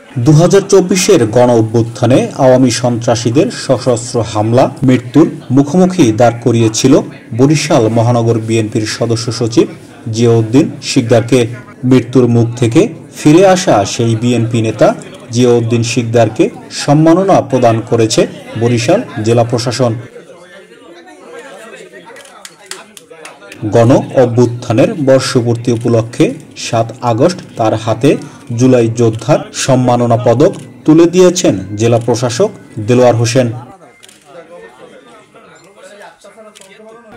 2024-এর গণ অভ্যুত্থানে আওয়ামী সন্ত্রাসীদের সশস্ত্র হামলা মৃত্যুর মুখোমুখি দাঁড় করিয়েছিল বরিশাল মহানগর বিএনপির সদস্য সচিব জিয়াউদ্দিন শিকদারকে। মৃত্যুর মুখ থেকে ফিরে আসা সেই বিএনপি নেতা জিয়াউদ্দিন শিকদারকে সম্মাননা প্রদান করেছে বরিশাল জেলা প্রশাসন। গণ অভ্যুত্থানের বর্ষপূর্তি উপলক্ষে 7 আগস্ট তার হাতে জুলাই যোদ্ধার সম্মাননা পদক তুলে দিয়েছেন জেলা প্রশাসক দেলোয়ার হোসেন।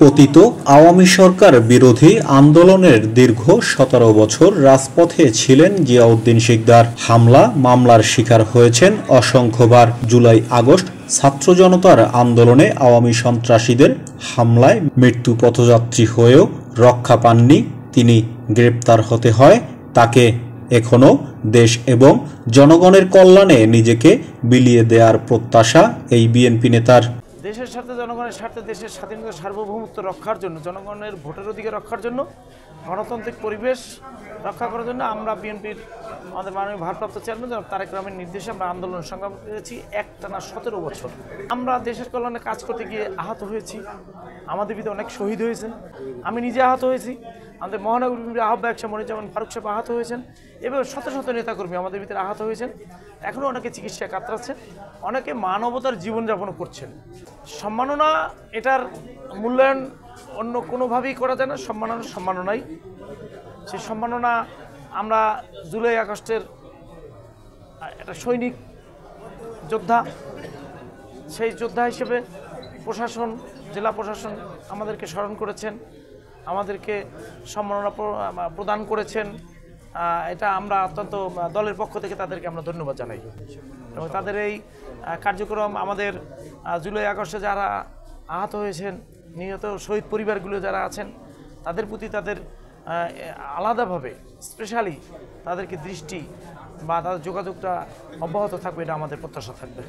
পতিত আওয়ামী সরকার বিরোধী আন্দোলনের দীর্ঘ 17 বছর রাজপথে ছিলেন জিয়াউদ্দিন শিকদার। হামলা মামলার শিকার হয়েছেন অসংখ্যবার। জুলাই আগস্ট ছাত্র জনতার আন্দোলনে আওয়ামী সন্ত্রাসীদের হামলায় মৃত্যু পথযাত্রী হয়েও রক্ষা পাননি তিনি। গ্রেপ্তার হতে হয় তাকে। এখনো দেশ এবং জনগণের কল্যাণে নিজেকে বিলিয়ে দেওয়ার প্রত্যাশা এই বিএনপি নেতার। দেশের স্বার্থে, জনগণের স্বার্থে, দেশের স্বাধীনতা সার্বভৌমত্ব রক্ষার জন্য, জনগণের ভোটের অধিকার রক্ষার জন্য, গণতান্ত্রিক পরিবেশ রক্ষা করার জন্য আমরা বিএনপির আমাদের মাননীয় ভারপ্রাপ্ত চেয়ারম্যান জনাব তারেক রহমানের নির্দেশে আমরা আন্দোলন সংগ্রাম করেছি একটানা 17 বছর। আমরা দেশের কল্যাণে কাজ করতে গিয়ে আহত হয়েছি, আমাদের ভিতরে অনেক শহীদ হয়েছেন, আমি নিজে আহত হয়েছি, আমাদের মহানগর বিএনপির আহ্বায়ক মনিরুজ্জামান ফারুক সাহেব আহত হয়েছেন, এভাবে শত শত নেতাকর্মী আমাদের ভিতরে আহত হয়েছেন। এখনও অনেকে চিকিৎসায় কাতরাচ্ছেন, অনেকে মানবতার জীবনযাপন করছেন। সম্মাননা এটার মূল্যায়ন অন্য কোনোভাবেই করা যায় না। সম্মাননাই সেই সম্মাননা আমরা জুলাই আগস্টের একটা সৈনিক যোদ্ধা, সেই যোদ্ধা হিসেবে প্রশাসন, জেলা প্রশাসন আমাদেরকে স্মরণ করেছেন, আমাদেরকে সম্মাননা প্রদান করেছেন। এটা আমরা অত্যন্ত দলের পক্ষ থেকে তাদেরকে আমরা ধন্যবাদ জানাই এবং তাদের এই কার্যক্রম আমাদের জুলাই আগস্টে যারা আহত হয়েছেন, নিহত শহীদ পরিবারগুলো যারা আছেন তাদের প্রতি তাদের আলাদাভাবে স্পেশালি তাদেরকে দৃষ্টি বা তাদের যোগাযোগটা অব্যাহত থাকবে, এটা আমাদের প্রত্যাশা থাকবে।